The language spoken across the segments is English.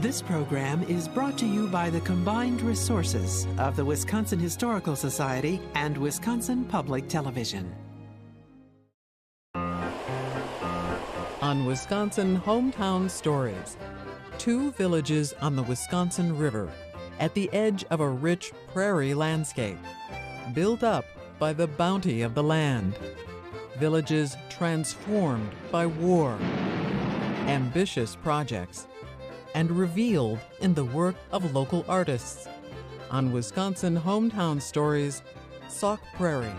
This program is brought to you by the combined resources of the Wisconsin Historical Society and Wisconsin Public Television. On Wisconsin Hometown Stories, 2 villages on the Wisconsin River at the edge of a rich prairie landscape, built up by the bounty of the land. Villages transformed by war, ambitious projects, and revealed in the work of local artists. On Wisconsin Hometown Stories, Sauk Prairie.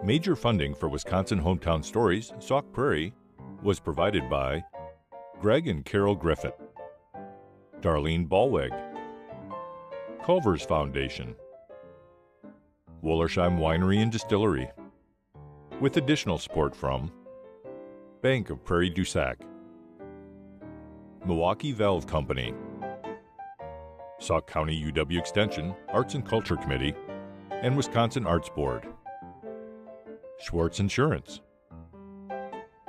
Major funding for Wisconsin Hometown Stories, Sauk Prairie, was provided by Greg and Carol Griffith, Darlene Ballweg, Culver's Foundation, Wollersheim Winery and Distillery, with additional support from Bank of Prairie du Sac, Milwaukee Valve Company, Sauk County UW Extension Arts and Culture Committee, and Wisconsin Arts Board, Schwartz Insurance,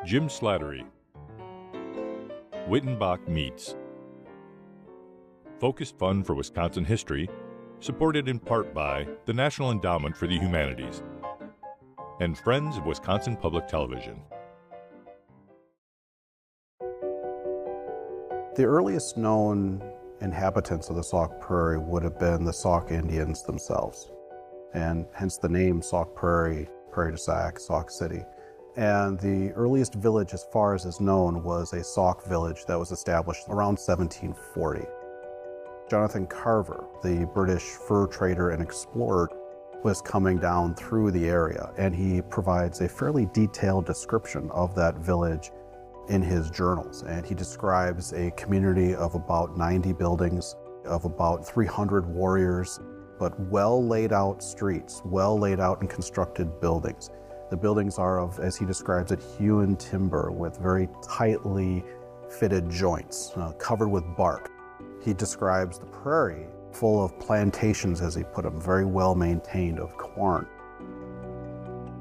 Jim Slattery, Wittenbach Meats, Focused Fund for Wisconsin History, supported in part by the National Endowment for the Humanities, and Friends of Wisconsin Public Television. The earliest known inhabitants of the Sauk Prairie would have been the Sauk Indians themselves, and hence the name Sauk Prairie, Prairie du Sac, Sauk City. And the earliest village, as far as is known, was a Sauk village that was established around 1740. Jonathan Carver, the British fur trader and explorer, was coming down through the area, and he provides a fairly detailed description of that village in his journals. And he describes a community of about 90 buildings, of about 300 warriors, but well laid out streets, well laid out and constructed buildings. The buildings are of, as he describes it, hewn timber with very tightly fitted joints, covered with bark. He describes the prairie full of plantations, as he put them, very well maintained, of corn.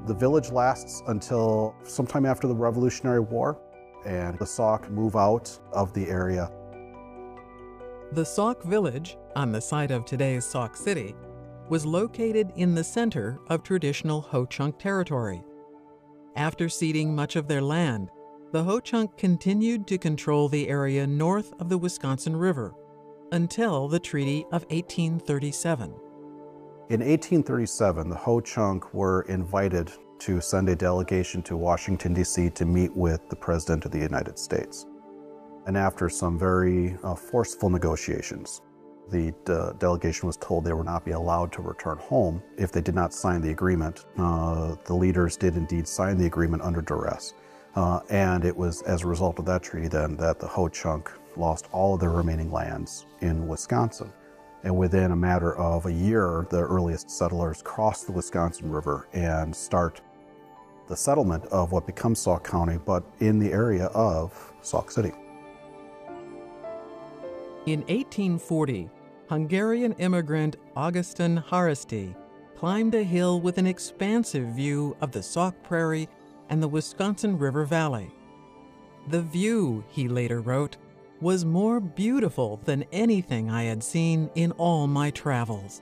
The village lasts until sometime after the Revolutionary War, and the Sauk move out of the area. The Sauk Village, on the site of today's Sauk City, was located in the center of traditional Ho-Chunk territory. After ceding much of their land, the Ho-Chunk continued to control the area north of the Wisconsin River until the Treaty of 1837. In 1837, the Ho-Chunk were invited to send a delegation to Washington, D.C. to meet with the President of the United States. And after some very forceful negotiations, the delegation was told they would not be allowed to return home if they did not sign the agreement. The leaders did indeed sign the agreement under duress. And it was as a result of that treaty then that the Ho-Chunk lost all of their remaining lands in Wisconsin. And within a matter of a year, the earliest settlers crossed the Wisconsin River and start the settlement of what becomes Sauk County, but in the area of Sauk City. In 1840, Hungarian immigrant Augustin Haraszti climbed a hill with an expansive view of the Sauk Prairie and the Wisconsin River Valley. The view, he later wrote, was more beautiful than anything I had seen in all my travels.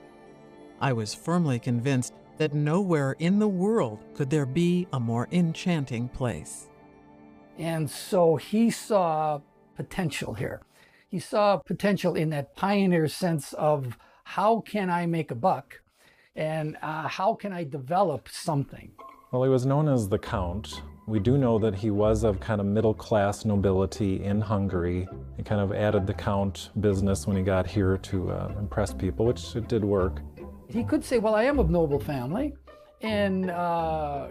I was firmly convinced that nowhere in the world could there be a more enchanting place. And so he saw potential here. He saw potential in that pioneer sense of how can I make a buck and how can I develop something? Well, he was known as the Count. We do know that he was of kind of middle-class nobility in Hungary. He kind of added the Count business when he got here to impress people, which it did work. He could say, well, I am of noble family, and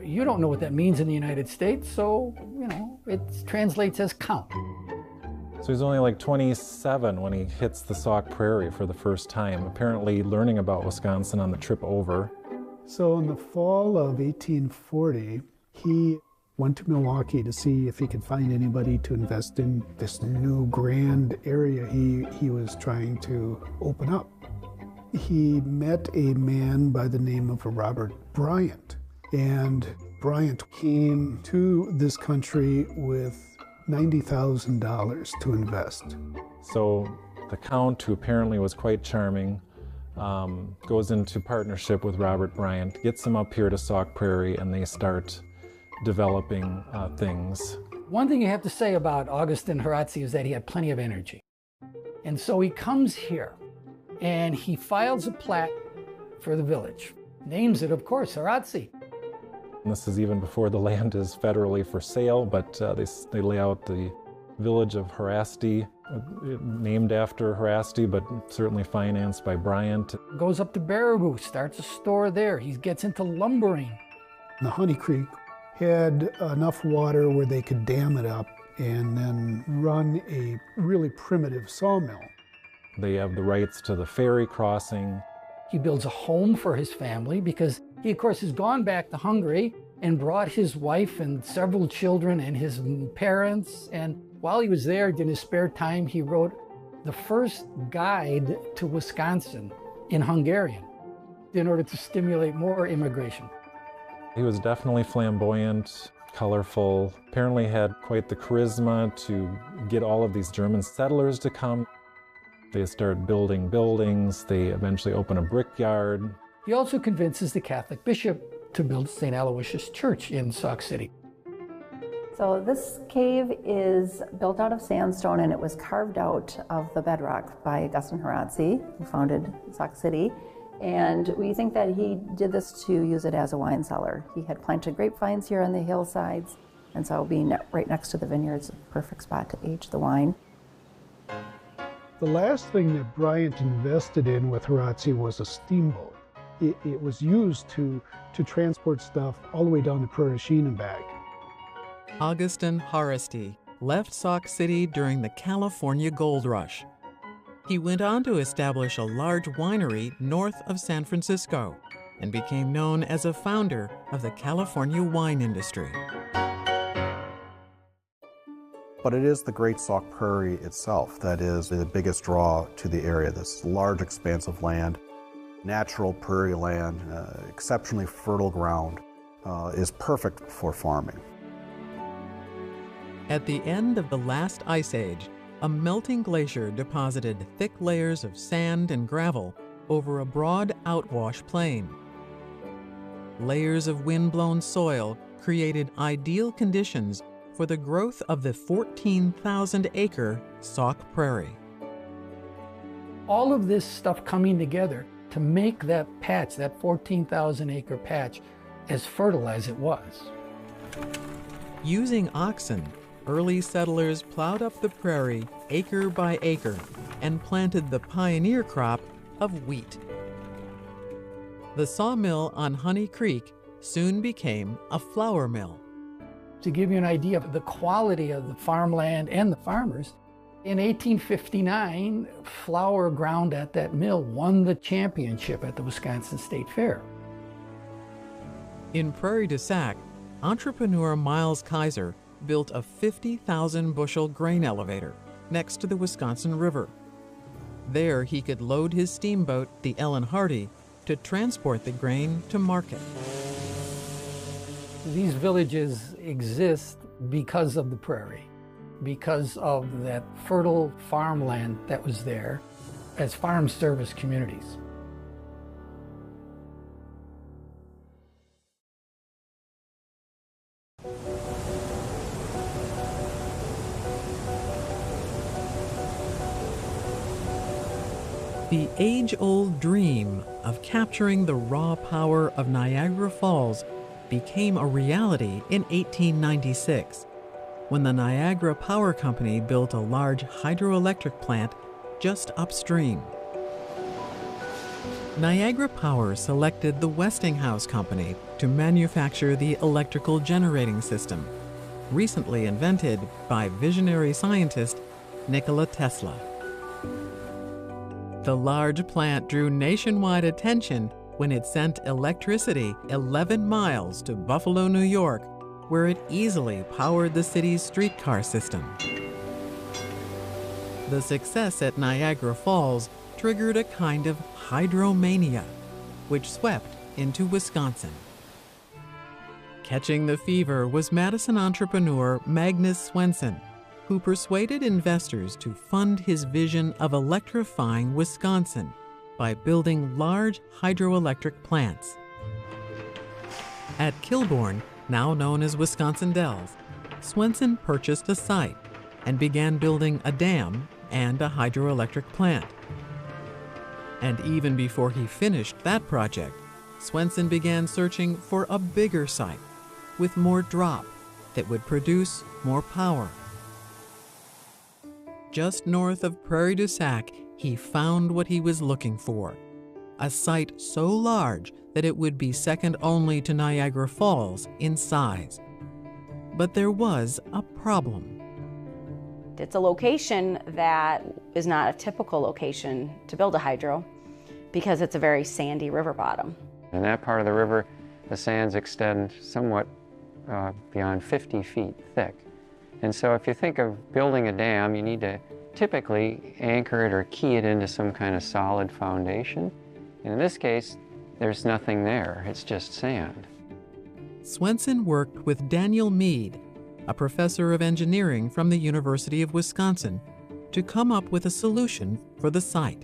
you don't know what that means in the United States, so, it translates as Count. So he's only like 27 when he hits the Sauk Prairie for the first time, apparently learning about Wisconsin on the trip over. So in the fall of 1840, he went to Milwaukee to see if he could find anybody to invest in this new grand area he was trying to open up. He met a man by the name of Robert Bryant, and Bryant came to this country with $90,000 to invest. So the Count, who apparently was quite charming, goes into partnership with Robert Bryant, gets him up here to Sauk Prairie, and they start developing things. One thing you have to say about Augustin Horazzi is that he had plenty of energy. And so he comes here and he files a plat for the village. Names it, of course, Horazzi. And this is even before the land is federally for sale, but they lay out the village of Horasti, named after Horasti, but certainly financed by Bryant. Goes up to Baraboo, starts a store there. He gets into lumbering. The Honey Creek had enough water where they could dam it up and then run a really primitive sawmill. They have the rights to the ferry crossing. He builds a home for his family because he, of course, has gone back to Hungary and brought his wife and several children and his parents. And while he was there, in his spare time, he wrote the first guide to Wisconsin in Hungarian in order to stimulate more immigration. He was definitely flamboyant, colorful, apparently had quite the charisma to get all of these German settlers to come. They start building buildings. They eventually open a brickyard. He also convinces the Catholic bishop to build St. Aloysius Church in Sauk City. So this cave is built out of sandstone, and it was carved out of the bedrock by Augustin Horazzi, who founded Sauk City. And we think that he did this to use it as a wine cellar. He had planted grapevines here on the hillsides, and so being right next to the vineyards, a perfect spot to age the wine. The last thing that Bryant invested in with Horazzi was a steamboat. It was used to transport stuff all the way down to Prairie Sheen and back. Augustin Horazzi left Sauk City during the California Gold Rush. He went on to establish a large winery north of San Francisco and became known as a founder of the California wine industry. But it is the Great Sauk Prairie itself that is the biggest draw to the area. This large expanse of land, natural prairie land, exceptionally fertile ground, is perfect for farming. At the end of the last ice age, a melting glacier deposited thick layers of sand and gravel over a broad outwash plain. Layers of wind-blown soil created ideal conditions for the growth of the 14,000-acre Sauk Prairie. All of this stuff coming together to make that patch, that 14,000-acre patch, as fertile as it was. Using oxen, early settlers plowed up the prairie acre by acre and planted the pioneer crop of wheat. The sawmill on Honey Creek soon became a flour mill. To give you an idea of the quality of the farmland and the farmers, in 1859, flour ground at that mill won the championship at the Wisconsin State Fair. In Prairie du Sac, entrepreneur Miles Kaiser built a 50,000 bushel grain elevator next to the Wisconsin River. There he could load his steamboat, the Ellen Hardy, to transport the grain to market. These villages exist because of the prairie, because of that fertile farmland that was there as farm service communities. The age-old dream of capturing the raw power of Niagara Falls became a reality in 1896, when the Niagara Power Company built a large hydroelectric plant just upstream. Niagara Power selected the Westinghouse Company to manufacture the electrical generating system, recently invented by visionary scientist Nikola Tesla. The large plant drew nationwide attention when it sent electricity 11 miles to Buffalo, New York, where it easily powered the city's streetcar system. The success at Niagara Falls triggered a kind of hydromania, which swept into Wisconsin. Catching the fever was Madison entrepreneur Magnus Swenson, who persuaded investors to fund his vision of electrifying Wisconsin by building large hydroelectric plants. At Kilbourne, now known as Wisconsin Dells, Swenson purchased a site and began building a dam and a hydroelectric plant. And even before he finished that project, Swenson began searching for a bigger site with more drop that would produce more power. Just north of Prairie du Sac, he found what he was looking for, a site so large that it would be second only to Niagara Falls in size. But there was a problem. It's a location that is not a typical location to build a hydro because it's a very sandy river bottom. In that part of the river, the sands extend somewhat beyond 50 feet thick. And so if you think of building a dam, you need to typically anchor it or key it into some kind of solid foundation. And in this case, there's nothing there. It's just sand. Swenson worked with Daniel Mead, a professor of engineering from the University of Wisconsin, to come up with a solution for the site.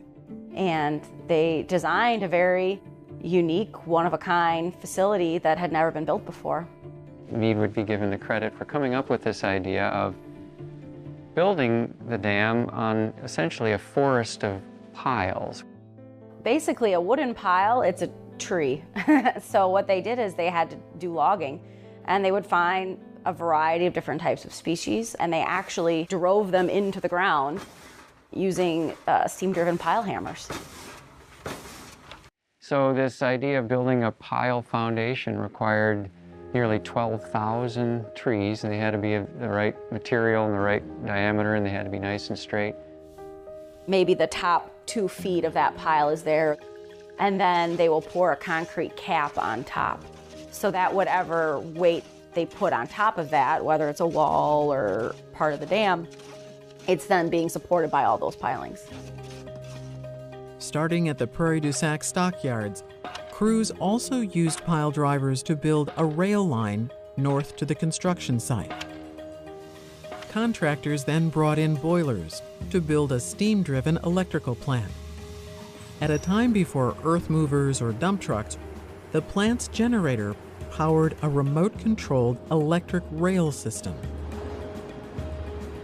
And they designed a very unique, one-of-a-kind facility that had never been built before. Mead would be given the credit for coming up with this idea of building the dam on essentially a forest of piles. Basically, a wooden pile, it's a tree. So what they did is they had to do logging, and they would find a variety of different types of species, and they actually drove them into the ground using steam-driven pile hammers. So this idea of building a pile foundation required nearly 12,000 trees, and they had to be the right material and the right diameter, and they had to be nice and straight. Maybe the top 2 feet of that pile is there, and then they will pour a concrete cap on top so that whatever weight they put on top of that, whether it's a wall or part of the dam, it's then being supported by all those pilings. Starting at the Prairie du Sac stockyards, crews also used pile drivers to build a rail line north to the construction site. Contractors then brought in boilers to build a steam-driven electrical plant. At a time before earth movers or dump trucks, the plant's generator powered a remote-controlled electric rail system.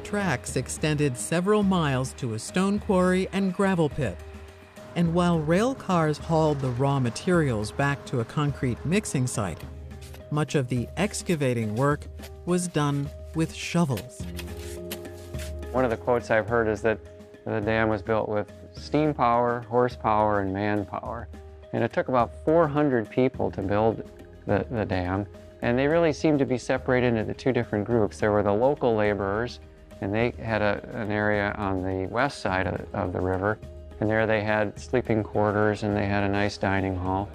Tracks extended several miles to a stone quarry and gravel pit. And while rail cars hauled the raw materials back to a concrete mixing site, much of the excavating work was done with shovels. One of the quotes I've heard is that the dam was built with steam power, horsepower, and manpower. And it took about 400 people to build the dam. And they really seemed to be separated into 2 different groups. There were the local laborers, and they had an area on the west side of the river. And there they had sleeping quarters, and they had a nice dining hall.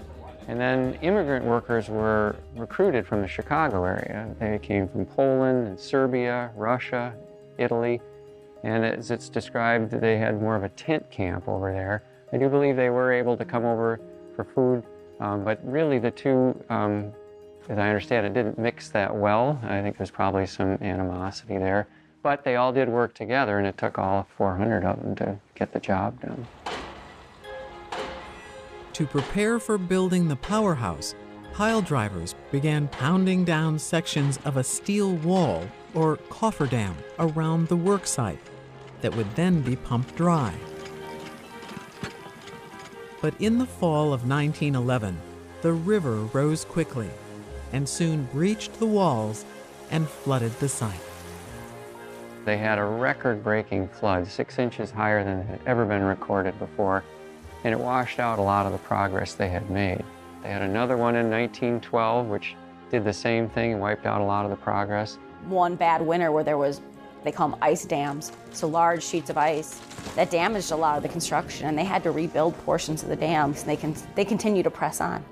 And then immigrant workers were recruited from the Chicago area. They came from Poland and Serbia, Russia, Italy. And as it's described, they had more of a tent camp over there. I do believe they were able to come over for food, but really the 2, as I understand it, didn't mix that well. I think there's probably some animosity there. But they all did work together, and it took all 400 of them to get the job done. To prepare for building the powerhouse, pile drivers began pounding down sections of a steel wall or cofferdam around the work site that would then be pumped dry. But in the fall of 1911, the river rose quickly and soon breached the walls and flooded the site. They had a record-breaking flood, 6 inches higher than had ever been recorded before, and it washed out a lot of the progress they had made. They had another one in 1912, which did the same thing and wiped out a lot of the progress. One bad winter where there was, they call them ice dams, so large sheets of ice that damaged a lot of the construction, and they had to rebuild portions of the dams, and they continue to press on.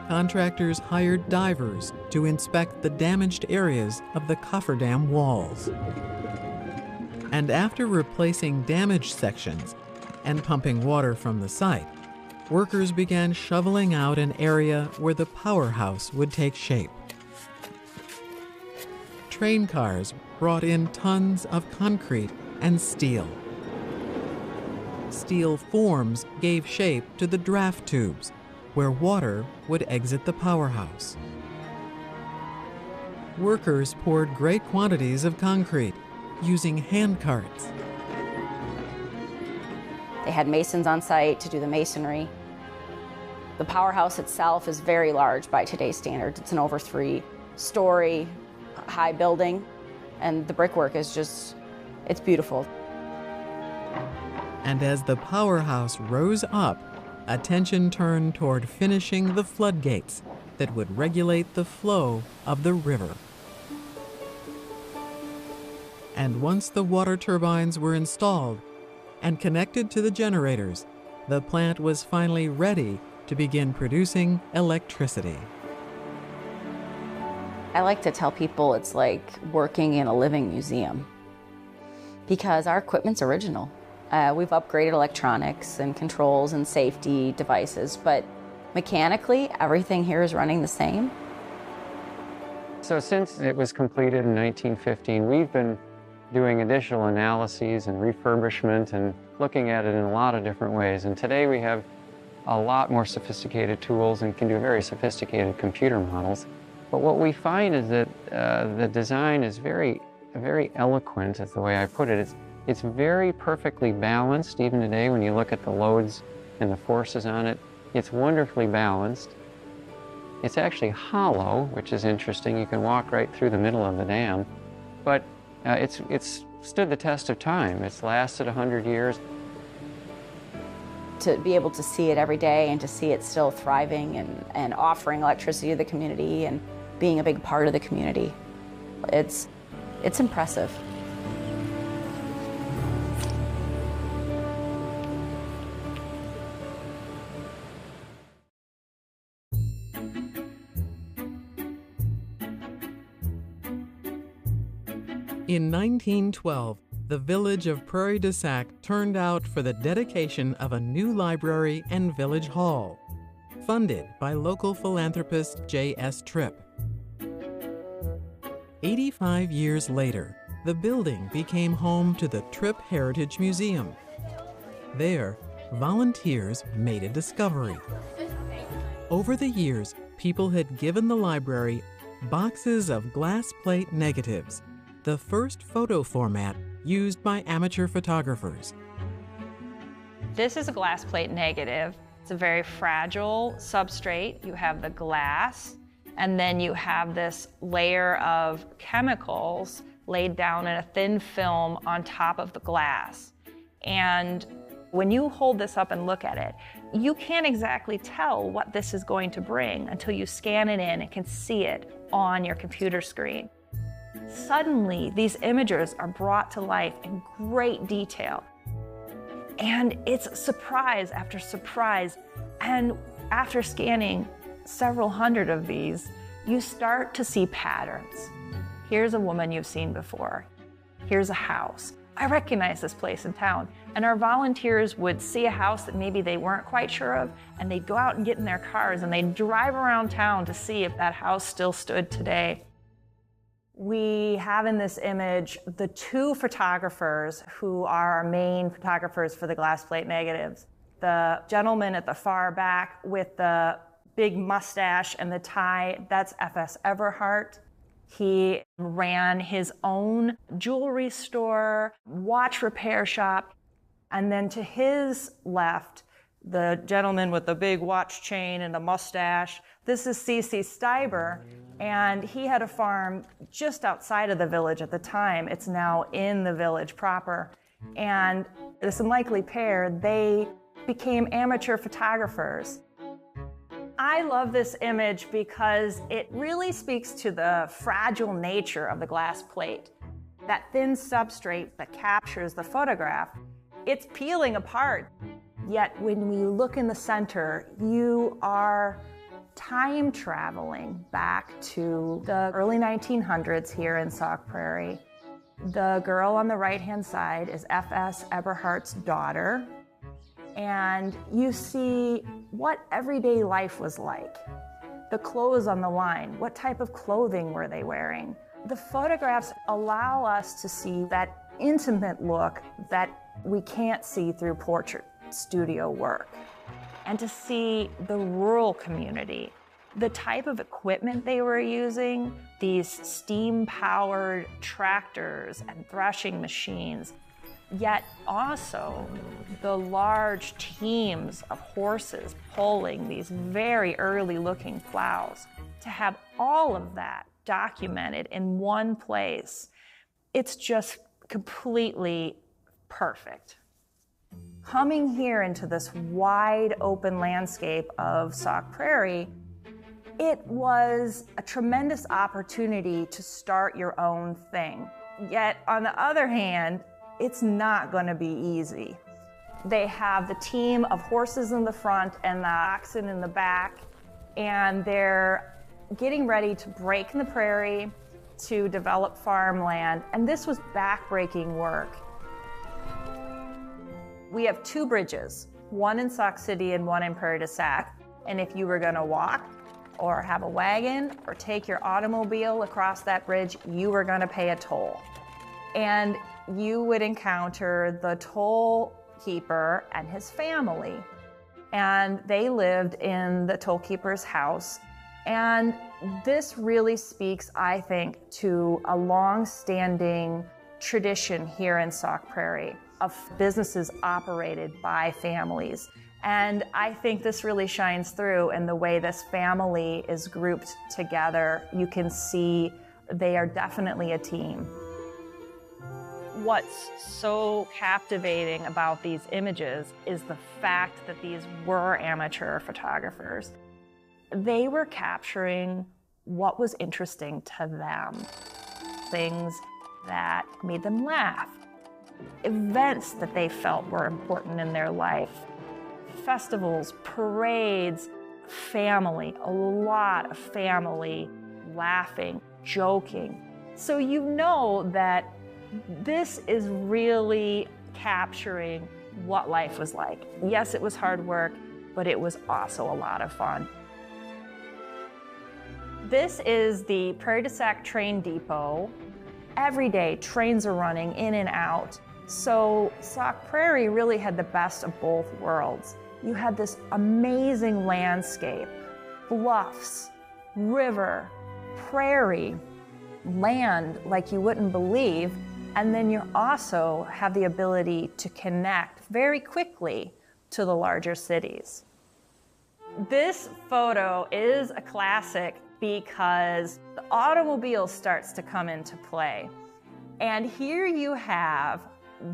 Contractors hired divers to inspect the damaged areas of the cofferdam walls. And after replacing damaged sections and pumping water from the site, workers began shoveling out an area where the powerhouse would take shape. Train cars brought in tons of concrete and steel. Steel forms gave shape to the draft tubes, where water would exit the powerhouse. Workers poured great quantities of concrete using hand carts. They had masons on site to do the masonry. The powerhouse itself is very large by today's standards. It's an over 3-story high building, and the brickwork is just, it's beautiful. And as the powerhouse rose up, attention turned toward finishing the floodgates that would regulate the flow of the river. And once the water turbines were installed and connected to the generators, the plant was finally ready to begin producing electricity. I like to tell people it's like working in a living museum because our equipment's original. We've upgraded electronics and controls and safety devices, but mechanically, everything here is running the same. So since it was completed in 1915, we've been doing additional analyses and refurbishment and looking at it in a lot of different ways. And today we have a lot more sophisticated tools and can do very sophisticated computer models. But what we find is that the design is very eloquent, is the way I put it. It's very perfectly balanced. Even today, when you look at the loads and the forces on it, it's wonderfully balanced. It's actually hollow, which is interesting. You can walk right through the middle of the dam. But it's stood the test of time. It's lasted 100 years. To be able to see it every day and to see it still thriving and offering electricity to the community and being a big part of the community, it's impressive. In 1912, the village of Prairie du Sac turned out for the dedication of a new library and village hall, funded by local philanthropist J.S. Tripp. 85 years later, the building became home to the Tripp Heritage Museum. There, volunteers made a discovery. Over the years, people had given the library boxes of glass plate negatives, the first photo format used by amateur photographers. This is a glass plate negative. It's a very fragile substrate. You have the glass, and then you have this layer of chemicals laid down in a thin film on top of the glass. And when you hold this up and look at it, you can't exactly tell what this is going to bring until you scan it in and can see it on your computer screen. Suddenly, these images are brought to life in great detail. And it's surprise after surprise. And after scanning several hundred of these, you start to see patterns. Here's a woman you've seen before. Here's a house. I recognize this place in town. And our volunteers would see a house that maybe they weren't quite sure of, and they'd go out and get in their cars and they'd drive around town to see if that house still stood today. We have in this image the two photographers who are our main photographers for the glass plate negatives. The gentleman at the far back with the big mustache and the tie, that's F.S. Eberhardt. He ran his own jewelry store, watch repair shop. And then to his left, the gentleman with the big watch chain and the mustache, this is C.C. Steiber, and he had a farm just outside of the village at the time. It's now in the village proper. And this unlikely pair, they became amateur photographers. I love this image because it really speaks to the fragile nature of the glass plate. That thin substrate that captures the photograph, it's peeling apart. Yet when we look in the center, you are time traveling back to the early 1900s here in Sauk Prairie. The girl on the right-hand side is F.S. Eberhardt's daughter. And you see what everyday life was like. The clothes on the line, what type of clothing were they wearing? The photographs allow us to see that intimate look that we can't see through portrait studio work, and to see the rural community, the type of equipment they were using, these steam-powered tractors and threshing machines, yet also the large teams of horses pulling these very early-looking plows. To have all of that documented in one place, it's just completely perfect. Coming here into this wide open landscape of Sauk Prairie, it was a tremendous opportunity to start your own thing. Yet, on the other hand, it's not going to be easy. They have the team of horses in the front and the oxen in the back, and they're getting ready to break in the prairie to develop farmland, and this was backbreaking work. We have 2 bridges, one in Sauk City and one in Prairie du Sac, and if you were going to walk or have a wagon or take your automobile across that bridge, you were going to pay a toll. And you would encounter the toll keeper and his family, and they lived in the toll keeper's house. And this really speaks, I think, to a long-standing tradition here in Sauk Prairie of businesses operated by families. And I think this really shines through in the way this family is grouped together. You can see they are definitely a team. What's so captivating about these images is the fact that these were amateur photographers. They were capturing what was interesting to them, things that made them laugh, events that they felt were important in their life, festivals, parades, family, a lot of family laughing, joking. So you know that this is really capturing what life was like. Yes, it was hard work, but it was also a lot of fun. This is the Prairie du Sac train depot. Every day, trains are running in and out. So Sauk Prairie really had the best of both worlds. You had this amazing landscape, bluffs, river, prairie, land like you wouldn't believe, and then you also have the ability to connect very quickly to the larger cities. This photo is a classic because the automobile starts to come into play. And here you have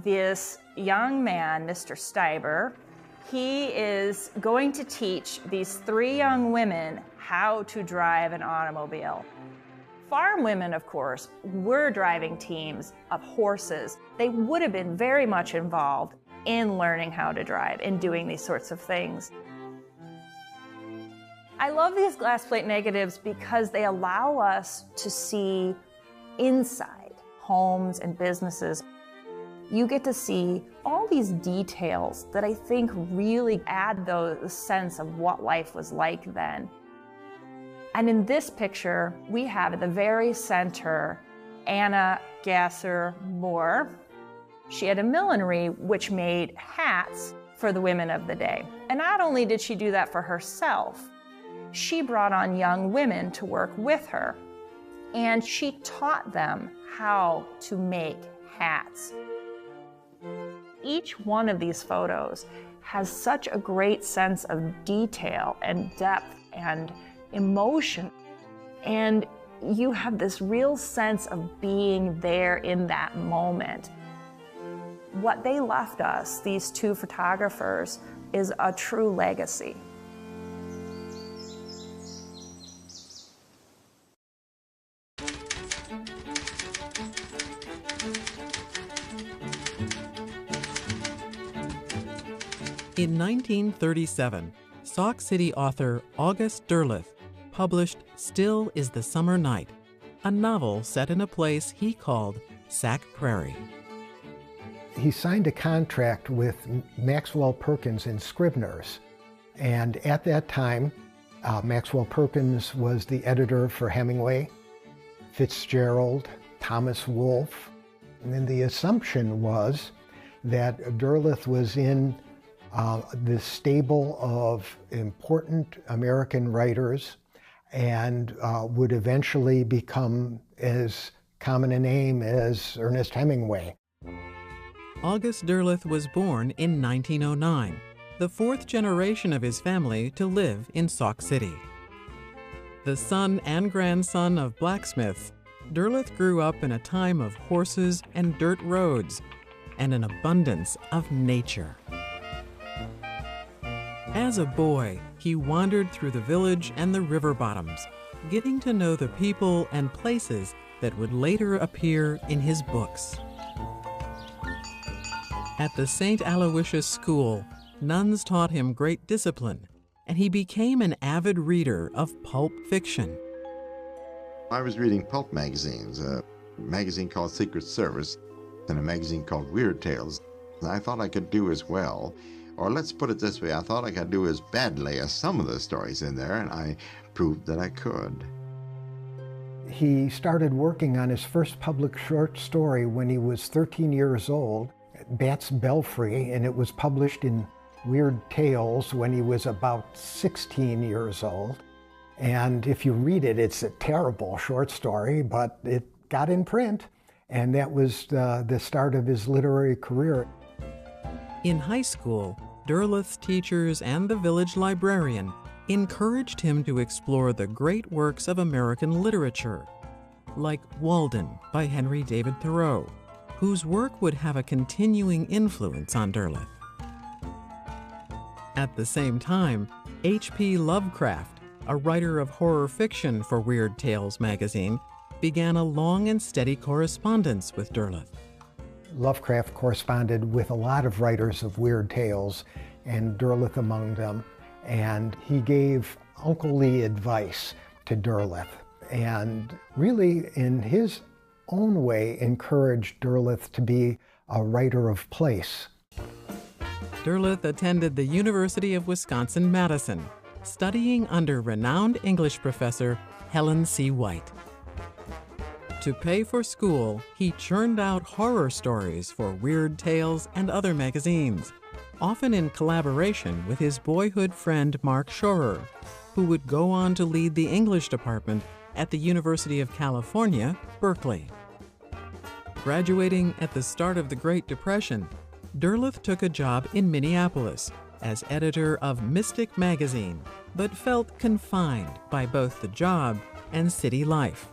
this young man, Mr. Steiber. He is going to teach these 3 young women how to drive an automobile. Farm women, of course, were driving teams of horses. They would have been very much involved in learning how to drive, in doing these sorts of things. I love these glass plate negatives because they allow us to see inside homes and businesses. You get to see all these details that I think really add the sense of what life was like then. And in this picture, we have at the very center Anna Gasser Moore. She had a millinery which made hats for the women of the day. And not only did she do that for herself, she brought on young women to work with her, and she taught them how to make hats. Each one of these photos has such a great sense of detail and depth and emotion, and you have this real sense of being there in that moment. What they left us, these 2 photographers, is a true legacy. In 1937, Sauk City author August Derleth published Still is the Summer Night, a novel set in a place he called Sac Prairie. He signed a contract with Maxwell Perkins and Scribner's, and at that time, Maxwell Perkins was the editor for Hemingway. Fitzgerald, Thomas Wolfe. And then the assumption was that Derleth was in this stable of important American writers and would eventually become as common a name as Ernest Hemingway. August Derleth was born in 1909, the fourth generation of his family to live in Sauk City. The son and grandson of blacksmiths, Derleth grew up in a time of horses and dirt roads and an abundance of nature. As a boy, he wandered through the village and the river bottoms, getting to know the people and places that would later appear in his books. At the St. Aloysius School, nuns taught him great discipline, and he became an avid reader of pulp fiction. I was reading pulp magazines, a magazine called Secret Service and a magazine called Weird Tales. I thought I could do as well, or let's put it this way, I thought I could do as badly as some of the stories in there, and I proved that I could. He started working on his first public short story when he was 13 years old, Bat's Belfry, and it was published in Weird Tales when he was about 16 years old. And if you read it, it's a terrible short story, but it got in print, and that was the start of his literary career. In high school, Derleth's teachers and the village librarian encouraged him to explore the great works of American literature, like Walden by Henry David Thoreau, whose work would have a continuing influence on Derleth. At the same time, H.P. Lovecraft, a writer of horror fiction for Weird Tales magazine, began a long and steady correspondence with Derleth. Lovecraft corresponded with a lot of writers of Weird Tales, and Derleth among them, and he gave unclely advice to Derleth, and really, in his own way, encouraged Derleth to be a writer of place. Derleth attended the University of Wisconsin-Madison, studying under renowned English professor Helen C. White. To pay for school, he churned out horror stories for Weird Tales and other magazines, often in collaboration with his boyhood friend Mark Schorer, who would go on to lead the English department at the University of California, Berkeley. Graduating at the start of the Great Depression, Derleth took a job in Minneapolis as editor of Mystic magazine, but felt confined by both the job and city life.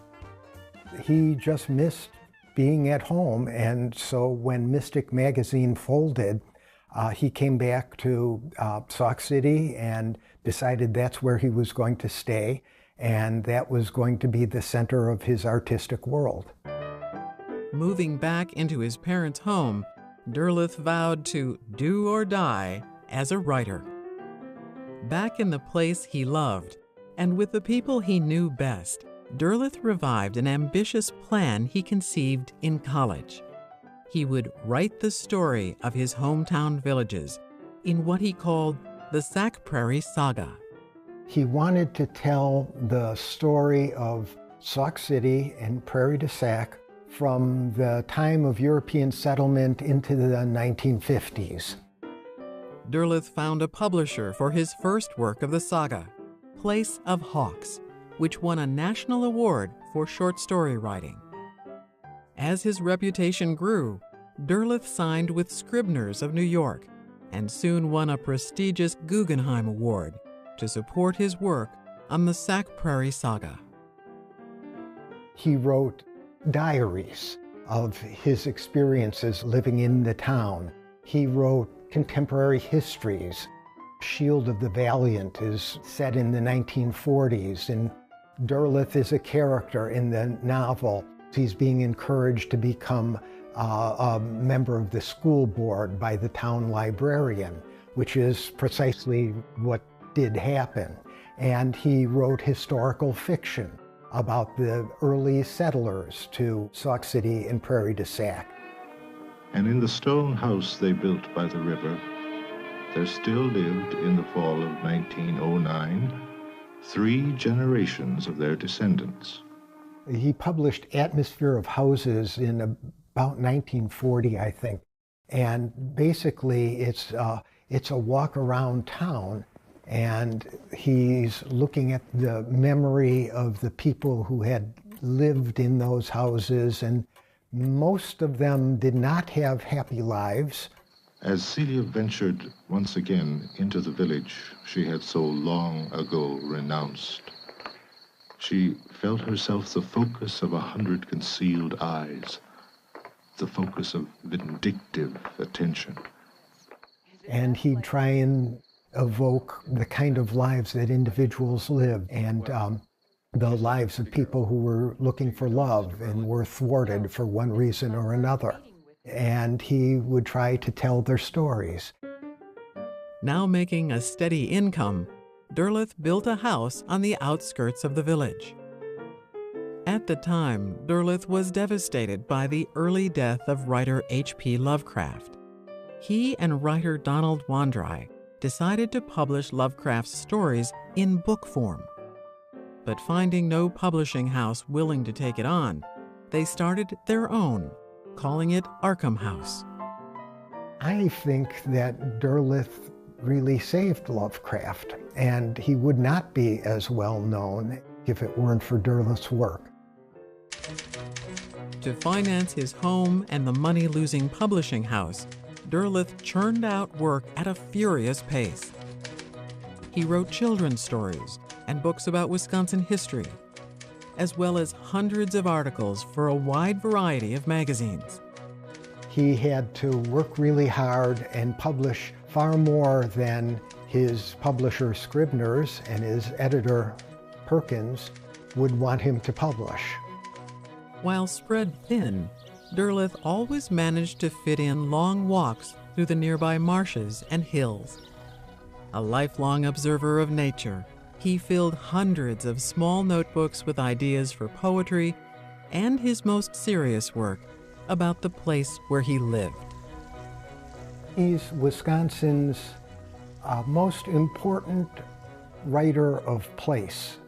He just missed being at home, and so when Mystic magazine folded, he came back to Sauk City and decided that's where he was going to stay, and that was going to be the center of his artistic world. Moving back into his parents' home, Derleth vowed to do or die as a writer. Back in the place he loved, and with the people he knew best, Derleth revived an ambitious plan he conceived in college. He would write the story of his hometown villages in what he called the Sac Prairie Saga. He wanted to tell the story of Sauk City and Prairie du Sac from the time of European settlement into the 1950s. Derleth found a publisher for his first work of the saga, Place of Hawks, which won a national award for short story writing. As his reputation grew, Derleth signed with Scribner's of New York and soon won a prestigious Guggenheim Award to support his work on the Sac Prairie Saga. He wrote diaries of his experiences living in the town. He wrote contemporary histories. Shield of the Valiant is set in the 1940s, and Derleth is a character in the novel. He's being encouraged to become a member of the school board by the town librarian, which is precisely what did happen. And he wrote historical fiction about the early settlers to Sauk City and Prairie du Sac. And in the stone house they built by the river, there still lived in the fall of 1909 3 generations of their descendants, He published Atmosphere of Houses in about 1940, I think. And basically, it's a walk around town, and he's looking at the memory of the people who had lived in those houses, and most of them did not have happy lives. As Celia ventured once again into the village she had so long ago renounced, she felt herself the focus of 100 concealed eyes, the focus of vindictive attention. And he'd try and evoke the kind of lives that individuals live, and the lives of people who were looking for love and were thwarted for one reason or another. And he would try to tell their stories. Now making a steady income, Derleth built a house on the outskirts of the village. At the time, Derleth was devastated by the early death of writer H.P. Lovecraft. He and writer Donald Wandrei decided to publish Lovecraft's stories in book form. But finding no publishing house willing to take it on, they started their own, calling it Arkham House. I think that Derleth really saved Lovecraft, and he would not be as well known if it weren't for Derleth's work. To finance his home and the money-losing publishing house, Derleth churned out work at a furious pace. He wrote children's stories and books about Wisconsin history, as well as hundreds of articles for a wide variety of magazines. He had to work really hard and publish far more than his publisher Scribner's and his editor Perkins would want him to publish. While spread thin, Derleth always managed to fit in long walks through the nearby marshes and hills. A lifelong observer of nature, he filled hundreds of small notebooks with ideas for poetry and his most serious work about the place where he lived. He's Wisconsin's most important writer of place,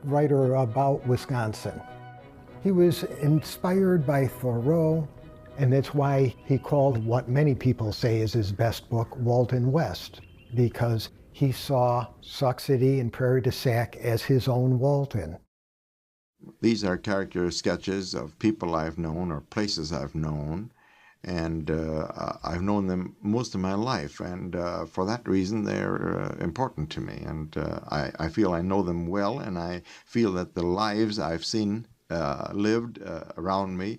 writer about Wisconsin. He was inspired by Thoreau, and that's why he called what many people say is his best book, Walden West, because he saw Sauk City and Prairie du Sac as his own Walden. These are character sketches of people I've known or places I've known, and I've known them most of my life, and for that reason they're important to me, and I feel I know them well, and I feel that the lives I've seen lived around me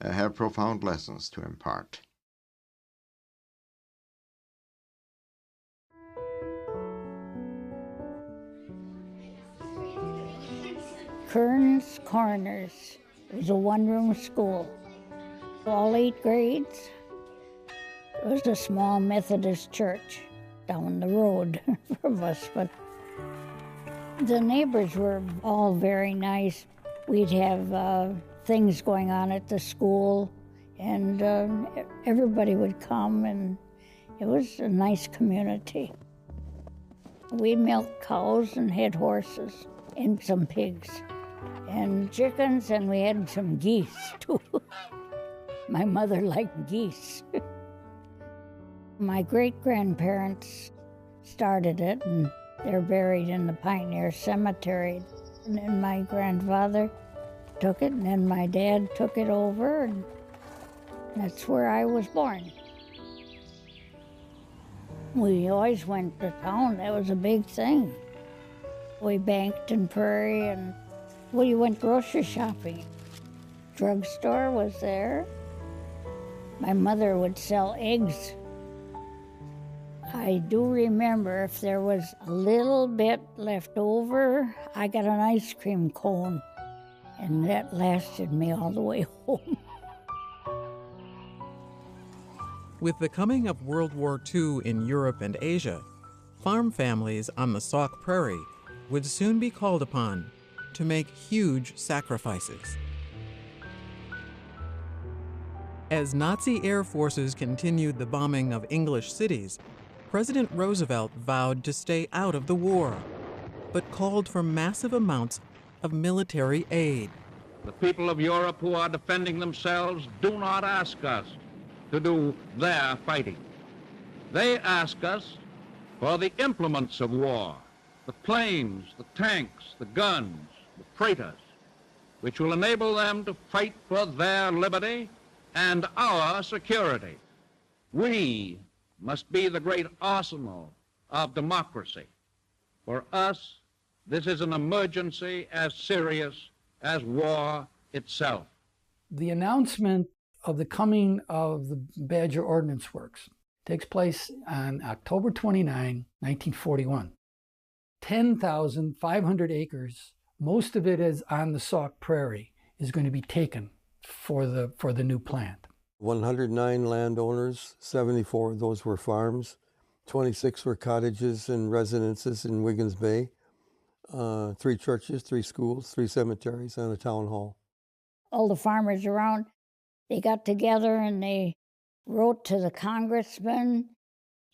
have profound lessons to impart. Kearns Corners. It was a one-room school. All 8 grades. It was a small Methodist church down the road from us, but the neighbors were all very nice. We'd have things going on at the school, and everybody would come, and it was a nice community. We milked cows and had horses and some pigs and chickens, and we had some geese too. My mother liked geese. My great-grandparents started it, and they're buried in the Pioneer Cemetery. And then my grandfather took it, and then my dad took it over, and that's where I was born. We always went to town. That was a big thing. We banked in Prairie, and we went grocery shopping. Drugstore was there. My mother would sell eggs. I do remember if there was a little bit left over, I got an ice cream cone, and that lasted me all the way home. With the coming of World War II in Europe and Asia, farm families on the Sauk Prairie would soon be called upon to make huge sacrifices. As Nazi air forces continued the bombing of English cities, President Roosevelt vowed to stay out of the war, but called for massive amounts of military aid. The people of Europe who are defending themselves do not ask us to do their fighting. They ask us for the implements of war, the planes, the tanks, the guns, the freighters, which will enable them to fight for their liberty and our security. We must be the great arsenal of democracy. For us, this is an emergency as serious as war itself. The announcement of the coming of the Badger Ordnance Works takes place on October 29, 1941. 10,500 acres, most of it is on the Sauk Prairie, is going to be taken for the new plant. 109 landowners, 74 of those were farms, 26 were cottages and residences in Wiggins Bay, 3 churches, 3 schools, 3 cemeteries, and a town hall. All the farmers around, they got together and they wrote to the congressman,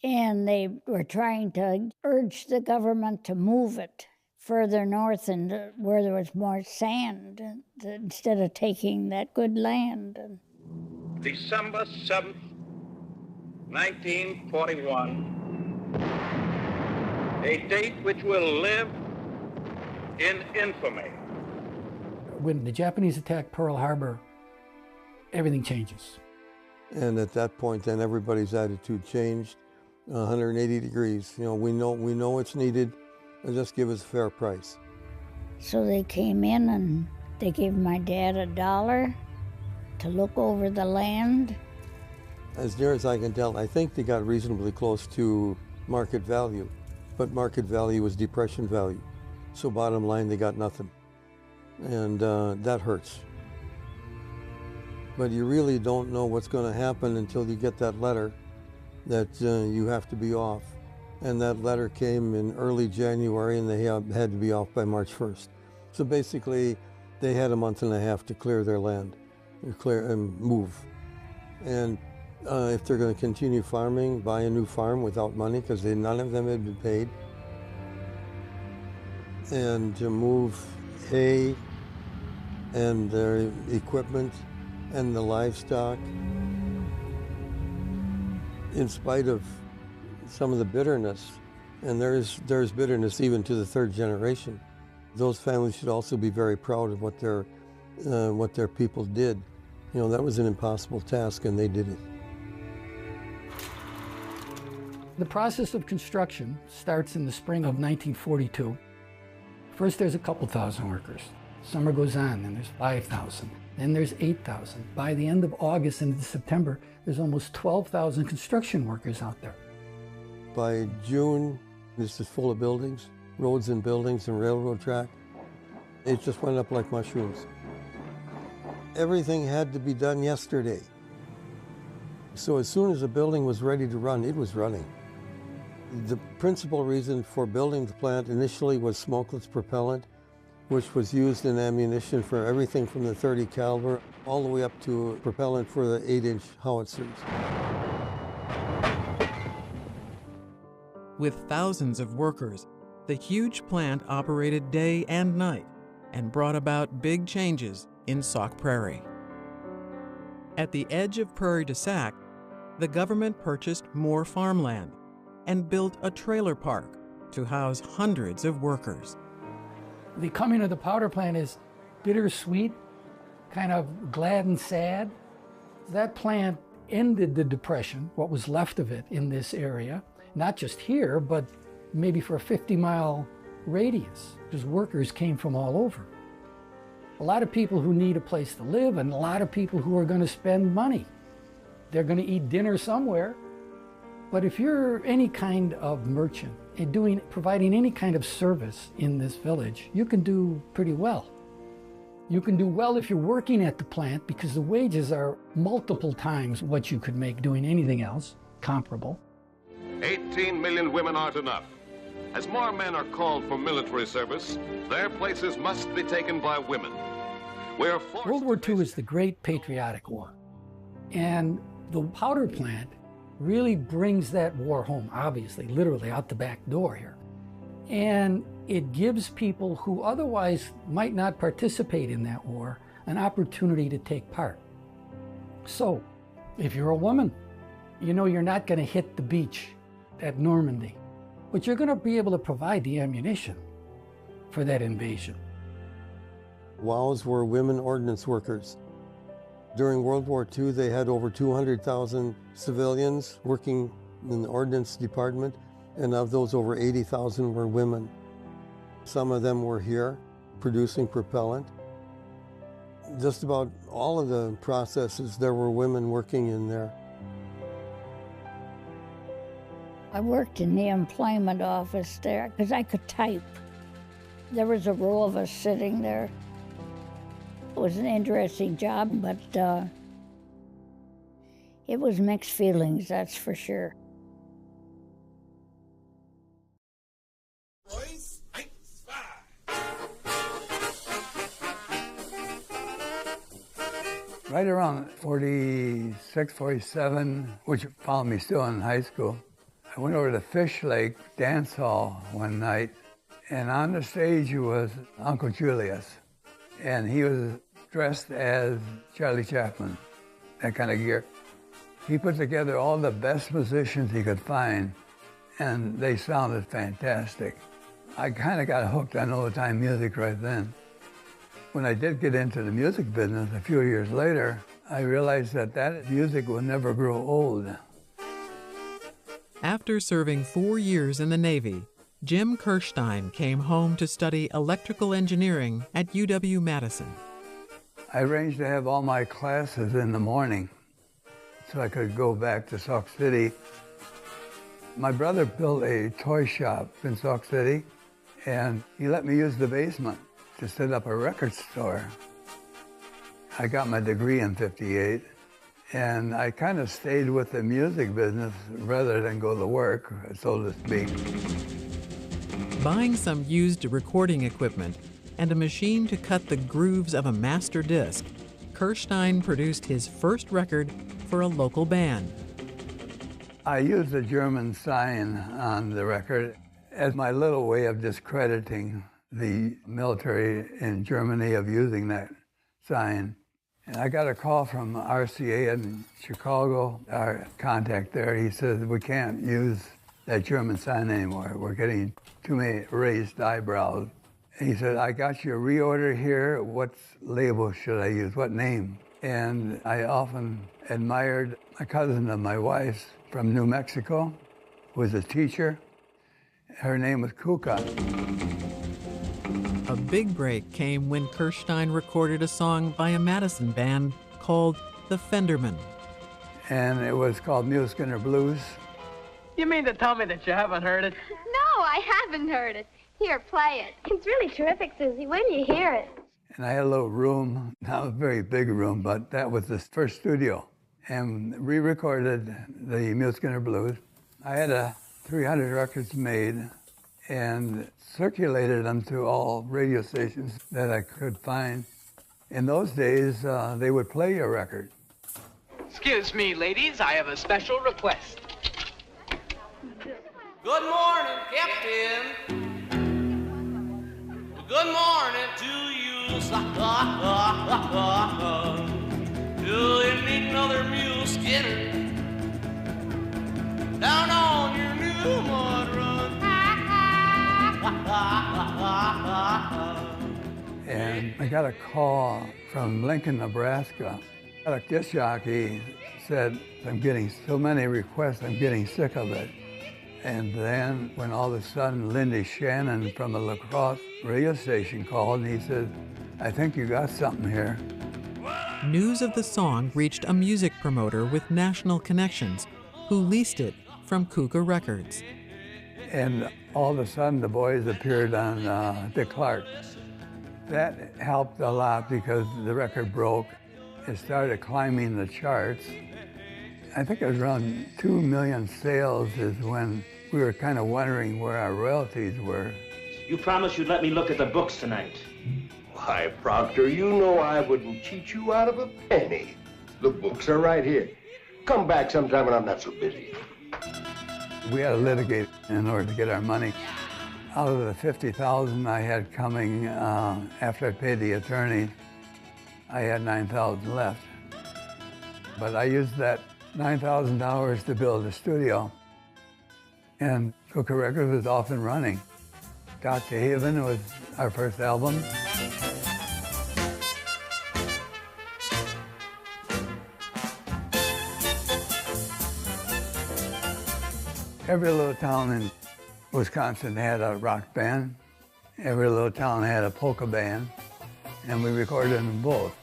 and they were trying to urge the government to move it further north and where there was more sand instead of taking that good land. December 7th, 1941, a date which will live in infamy. When the Japanese attacked Pearl Harbor, everything changes. And at that point, then everybody's attitude changed 180 degrees. You know, we know it's needed, and just give us a fair price. So they came in and they gave my dad $1 to look over the land. As near as I can tell, I think they got reasonably close to market value, but market value was depression value. So bottom line, they got nothing. And that hurts. But you really don't know what's going to happen until you get that letter that you have to be off. And that letter came in early January, and they had to be off by March 1st. So basically, they had a month and a half to clear their land, clear and move. And if they're going to continue farming, buy a new farm without money, because none of them had been paid, and to move hay and their equipment and the livestock, in spite of some of the bitterness, and there's bitterness even to the 3rd generation. Those families should also be very proud of what their people did. You know, that was an impossible task, and they did it. The process of construction starts in the spring of 1942. First, there's a couple thousand workers. Summer goes on, and there's 5,000. Then there's 8,000. By the end of August and into September, there's almost 12,000 construction workers out there. By June, this is full of buildings, roads and buildings and railroad track. It just went up like mushrooms. Everything had to be done yesterday. So as soon as the building was ready to run, it was running. The principal reason for building the plant initially was smokeless propellant, which was used in ammunition for everything from the .30 caliber all the way up to propellant for the 8-inch howitzers. With thousands of workers, the huge plant operated day and night and brought about big changes in Sauk Prairie. At the edge of Prairie du Sac, the government purchased more farmland and built a trailer park to house hundreds of workers. The coming of the powder plant is bittersweet, kind of glad and sad. That plant ended the Depression, what was left of it in this area, not just here, but maybe for a 50-mile radius, because workers came from all over. A lot of people who need a place to live, and a lot of people who are going to spend money. They're going to eat dinner somewhere. But if you're any kind of merchant and providing any kind of service in this village, you can do pretty well. You can do well if you're working at the plant, because the wages are multiple times what you could make doing anything else comparable. 18 million women aren't enough. As more men are called for military service, their places must be taken by women. World War II is the great patriotic war. And the powder plant really brings that war home, obviously, literally out the back door here. And it gives people who otherwise might not participate in that war an opportunity to take part. So, if you're a woman, you know you're not going to hit the beach at Normandy, but you're going to be able to provide the ammunition for that invasion. WOWs were women ordnance workers. During World War II, they had over 200,000 civilians working in the Ordnance Department, and of those, over 80,000 were women. Some of them were here producing propellant. Just about all of the processes, there were women working in there. I worked in the employment office there because I could type. There was a row of us sitting there. It was an interesting job, but it was mixed feelings, that's for sure. Right around 46, 47, which found me still in high school, I went over to Fish Lake Dance Hall one night, and on the stage was Uncle Julius, and he was dressed as Charlie Chaplin, that kind of gear. He put together all the best musicians he could find, and they sounded fantastic. I kind of got hooked on old-time music right then. When I did get into the music business a few years later, I realized that music will never grow old. After serving 4 years in the Navy, Jim Kirstein came home to study electrical engineering at UW-Madison. I arranged to have all my classes in the morning so I could go back to Sauk City. My brother built a toy shop in Sauk City, and he let me use the basement to set up a record store. I got my degree in '58, and I kind of stayed with the music business rather than go to work, so to speak. Buying some used recording equipment and a machine to cut the grooves of a master disc, Kirstein produced his first record for a local band. I used the German sign on the record as my little way of discrediting the military in Germany of using that sign. And I got a call from RCA in Chicago, our contact there. He says, we can't use that German sign anymore. We're getting too many raised eyebrows. And he said, I got your reorder here. What label should I use? What name? And I often admired a cousin of my wife's from New Mexico, who was a teacher. Her name was Kuka. A big break came when Kirstein recorded a song by a Madison band called The Fendermen. And it was called Mule Skinner Blues. You mean to tell me that you haven't heard it? No, I haven't heard it. Here, play it. It's really terrific, Susie. When do you hear it? And I had a little room, not a very big room, but that was the first studio. And re-recorded the Mule Skinner Blues. I had 300 records made and circulated them to all radio stations that I could find. In those days, they would play your record. Excuse me, ladies, I have a special request. Good morning, Captain. Good morning to you. Do you need another Mule Skinner down on your new mud run? And I got a call from Lincoln, Nebraska. A disc jockey said, I'm getting so many requests, I'm getting sick of it. And then when all of a sudden Lindy Shannon from a La Crosse radio station called and he said, I think you got something here. News of the song reached a music promoter with national connections who leased it from Kuka Records. And all of a sudden the boys appeared on Dick Clark. That helped a lot because the record broke. It started climbing the charts. I think it was around 2 million sales is when we were kind of wondering where our royalties were. You promised you'd let me look at the books tonight. Why, Proctor, you know I wouldn't cheat you out of a penny. The books are right here. Come back sometime when I'm not so busy. We had to litigate in order to get our money. Out of the $50,000 I had coming after I paid the attorney, I had $9,000 left. But I used that $9,000 to build a studio. And Kuka Records was off and running. Got to Haven was our first album. Every little town in Wisconsin had a rock band. Every little town had a polka band, and we recorded them both.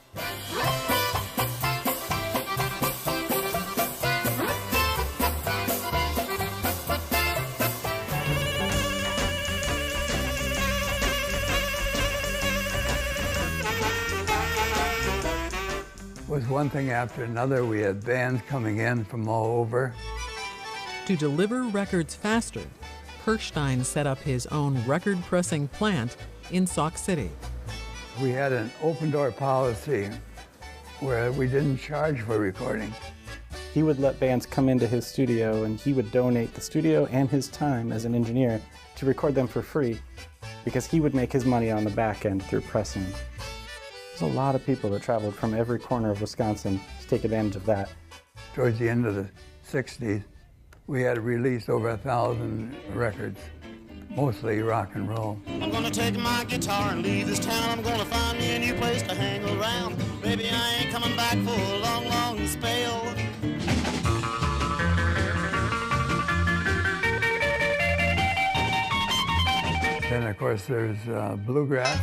It was one thing after another. We had bands coming in from all over. To deliver records faster, Kirstein set up his own record pressing plant in Sauk City. We had an open-door policy where we didn't charge for recording. He would let bands come into his studio, and he would donate the studio and his time as an engineer to record them for free, because he would make his money on the back end through pressing. There's a lot of people that traveled from every corner of Wisconsin to take advantage of that. Towards the end of the 60s, we had released over 1,000 records, mostly rock and roll. I'm gonna take my guitar and leave this town. I'm gonna find me a new place to hang around. Baby, I ain't coming back for a long, long spell. Then, of course, there's bluegrass.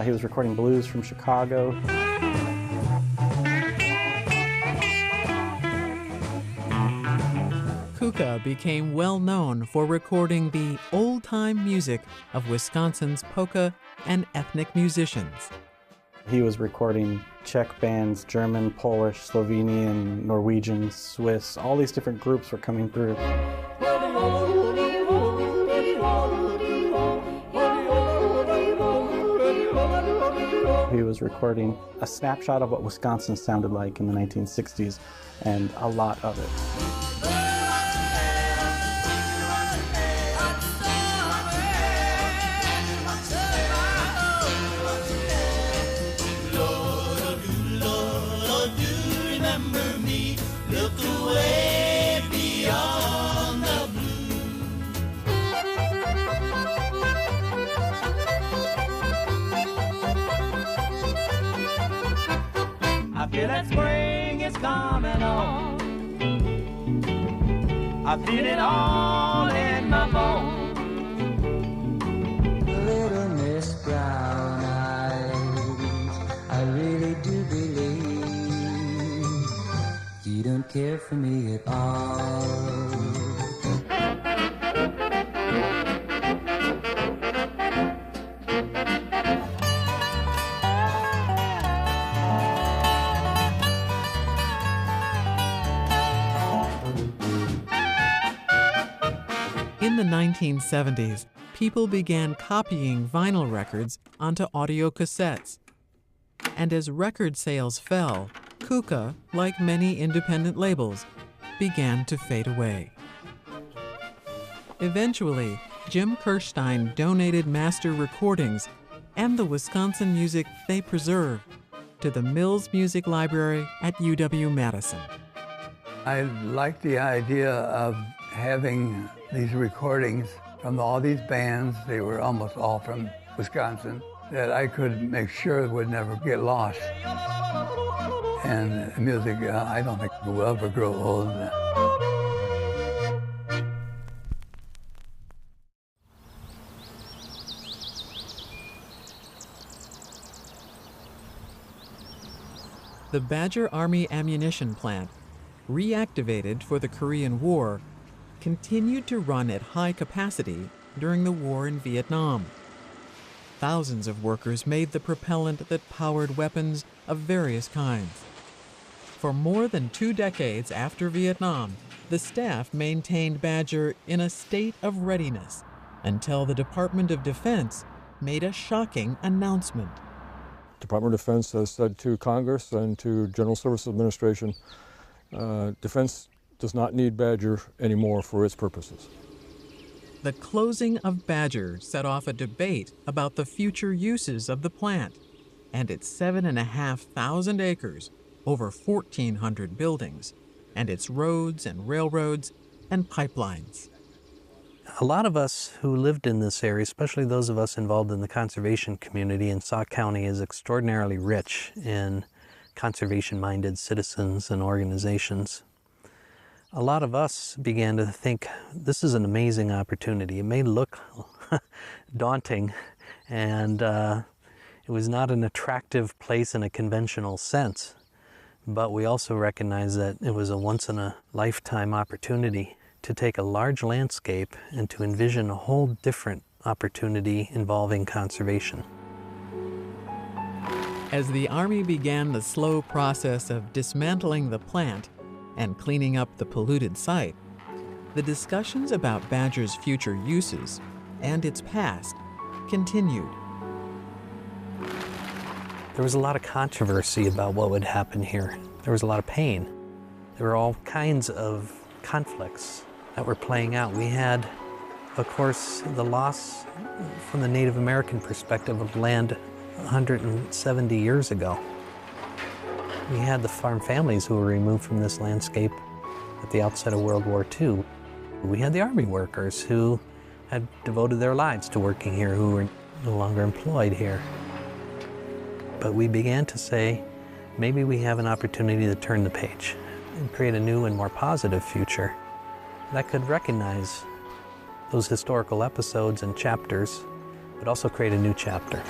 He was recording blues from Chicago. Kuka became well known for recording the old-time music of Wisconsin's polka and ethnic musicians. He was recording Czech bands, German, Polish, Slovenian, Norwegian, Swiss. All these different groups were coming through. He was recording a snapshot of what Wisconsin sounded like in the 1960s, and a lot of it. I feel that spring is coming on. I feel it all in my bones. Little Miss Brown Eyes, I really do believe you don't care for me at all. In the 1970s, people began copying vinyl records onto audio cassettes. And as record sales fell, Kuka, like many independent labels, began to fade away. Eventually, Jim Kirstein donated master recordings and the Wisconsin music they preserved to the Mills Music Library at UW-Madison. I liked the idea of having these recordings from all these bands. They were almost all from Wisconsin, that I could make sure would never get lost. And music, I don't think will ever grow old. The Badger Army Ammunition Plant, reactivated for the Korean War, continued to run at high capacity during the war in Vietnam. Thousands of workers made the propellant that powered weapons of various kinds. For more than 2 decades after Vietnam, the staff maintained Badger in a state of readiness until the Department of Defense made a shocking announcement. Department of Defense has said to Congress and to General Services Administration, Defense does not need Badger anymore for its purposes. the closing of Badger set off a debate about the future uses of the plant and its 7,500 acres, over 1,400 buildings, and its roads and railroads and pipelines. A lot of us who lived in this area, especially those of us involved in the conservation community in Sauk County, is extraordinarily rich in conservation-minded citizens and organizations. A lot of us began to think, this is an amazing opportunity. It may look daunting, and it was not an attractive place in a conventional sense, but we also recognized that it was a once-in-a-lifetime opportunity to take a large landscape and to envision a whole different opportunity involving conservation. As the Army began the slow process of dismantling the plant and cleaning up the polluted site, the discussions about Badger's future uses and its past continued. There was a lot of controversy about what would happen here. There was a lot of pain. There were all kinds of conflicts that were playing out. We had, of course, the loss from the Native American perspective of land 170 years ago. We had the farm families who were removed from this landscape at the outset of World War II. We had the Army workers who had devoted their lives to working here, who were no longer employed here. But we began to say, maybe we have an opportunity to turn the page and create a new and more positive future that could recognize those historical episodes and chapters, but also create a new chapter.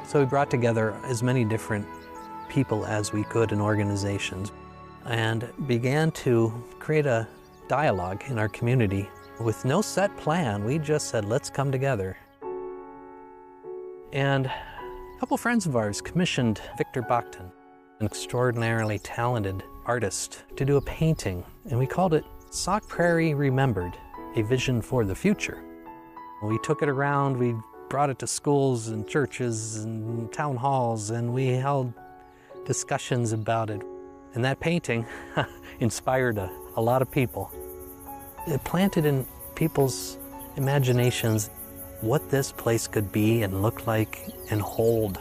So we brought together as many different people as we could in organizations and began to create a dialogue in our community with no set plan. We just said, let's come together. And a couple friends of ours commissioned Victor Bakhtin, an extraordinarily talented artist, to do a painting, and we called it Sauk Prairie Remembered, a Vision for the Future. We took it around, we brought it to schools and churches and town halls, and we held discussions about it. And that painting inspired a lot of people. It planted in people's imaginations what this place could be and look like and hold.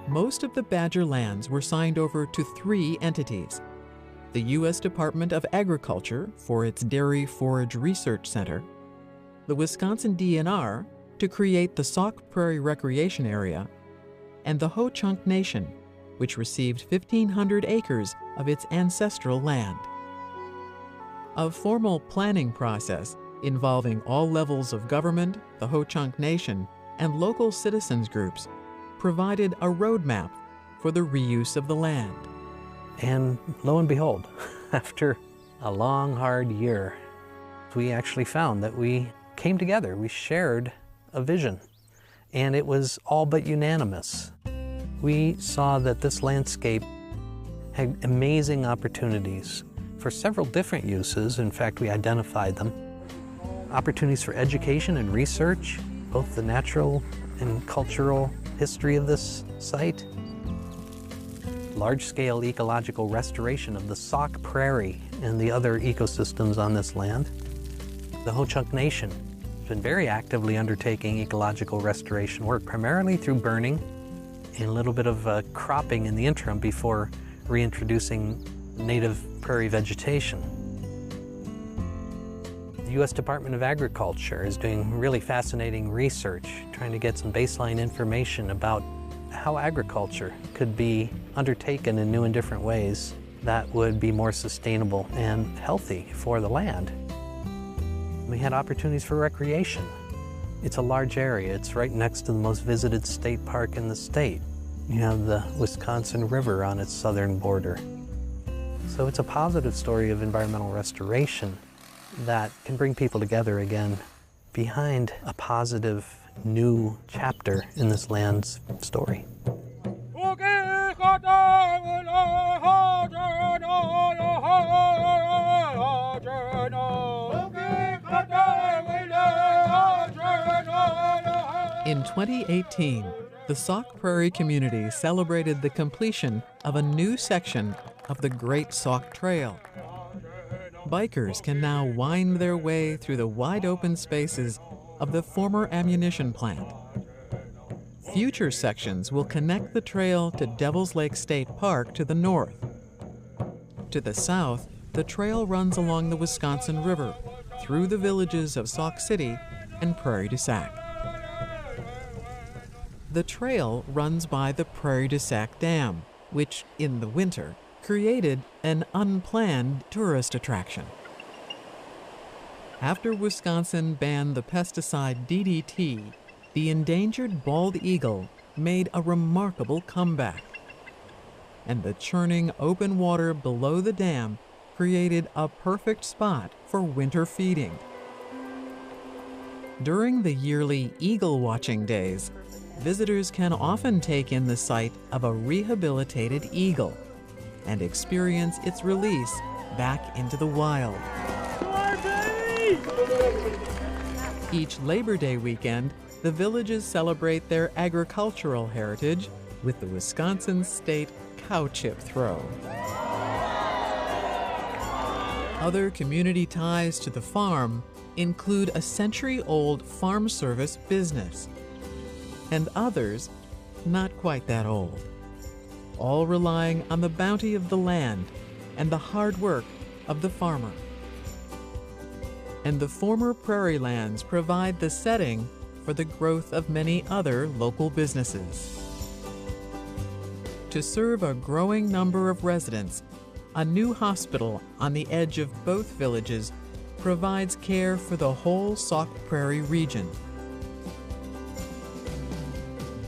Most of the Badger lands were signed over to 3 entities: the U.S. Department of Agriculture for its Dairy Forage Research Center, the Wisconsin DNR to create the Sauk Prairie Recreation Area, and the Ho-Chunk Nation, which received 1,500 acres of its ancestral land. A formal planning process involving all levels of government, the Ho-Chunk Nation, and local citizens groups provided a roadmap for the reuse of the land. And lo and behold, after a long, hard year, we actually found that we came together, we shared a vision, and it was all but unanimous. We saw that this landscape had amazing opportunities for several different uses. In fact, we identified them. Opportunities for education and research, both the natural and cultural history of this site. Large-scale ecological restoration of the Sauk Prairie and the other ecosystems on this land. The Ho-Chunk Nation has been very actively undertaking ecological restoration work, primarily through burning and a little bit of cropping in the interim before reintroducing native prairie vegetation. The U.S. Department of Agriculture is doing really fascinating research, trying to get some baseline information about how agriculture could be undertaken in new and different ways that would be more sustainable and healthy for the land. We had opportunities for recreation. It's a large area. It's right next to the most visited state park in the state. You have the Wisconsin River on its southern border. So it's a positive story of environmental restoration that can bring people together again behind a positive new chapter in this land's story. In 2018, the Sauk Prairie community celebrated the completion of a new section of the Great Sauk Trail. bikers can now wind their way through the wide-open spaces of the former ammunition plant. Future sections will connect the trail to Devil's Lake State Park to the north. To the south, the trail runs along the Wisconsin River, through the villages of Sauk City and Prairie du Sac. The trail runs by the Prairie du Sac Dam, which, in the winter, created an unplanned tourist attraction. After Wisconsin banned the pesticide DDT, the endangered bald eagle made a remarkable comeback. And the churning open water below the dam created a perfect spot for winter feeding. During the yearly eagle watching days, visitors can often take in the sight of a rehabilitated eagle and experience its release back into the wild. Each Labor Day weekend, the villages celebrate their agricultural heritage with the Wisconsin State Cow Chip Throw. Other community ties to the farm include a century-old farm service business, and others not quite that old, all relying on the bounty of the land and the hard work of the farmer. And the former prairie lands provide the setting for the growth of many other local businesses. To serve a growing number of residents, a new hospital on the edge of both villages provides care for the whole Sauk Prairie region.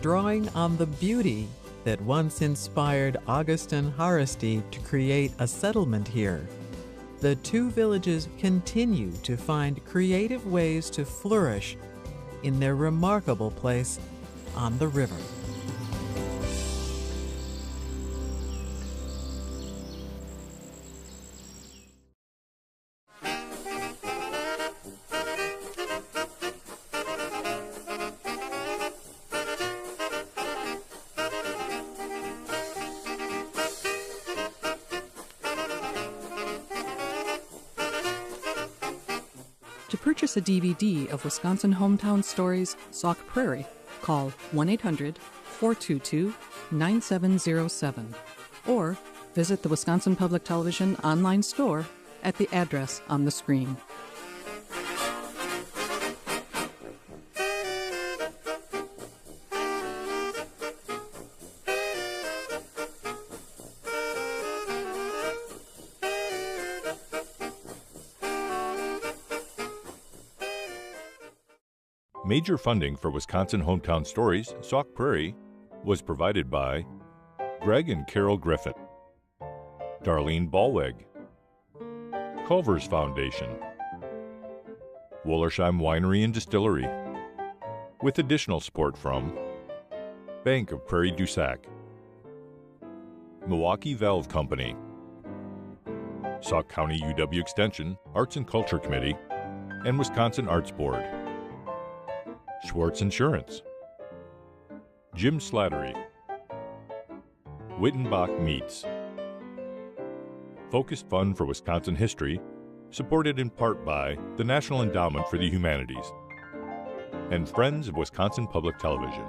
Drawing on the beauty that once inspired Augustin Haresti to create a settlement here, the two villages continue to find creative ways to flourish in their remarkable place on the river. To purchase a DVD of Wisconsin Hometown Stories, Sauk Prairie, call 1-800-422-9707 or visit the Wisconsin Public Television online store at the address on the screen. Major funding for Wisconsin Hometown Stories, Sauk Prairie, was provided by Greg and Carol Griffin, Darlene Ballweg, Culver's Foundation, Wollersheim Winery and Distillery, with additional support from Bank of Prairie du Sac, Milwaukee Valve Company, Sauk County UW Extension Arts and Culture Committee, and Wisconsin Arts Board. Schwartz Insurance, Jim Slattery, Wittenbach Meats, Focused Fund for Wisconsin History, supported in part by the National Endowment for the Humanities, and Friends of Wisconsin Public Television.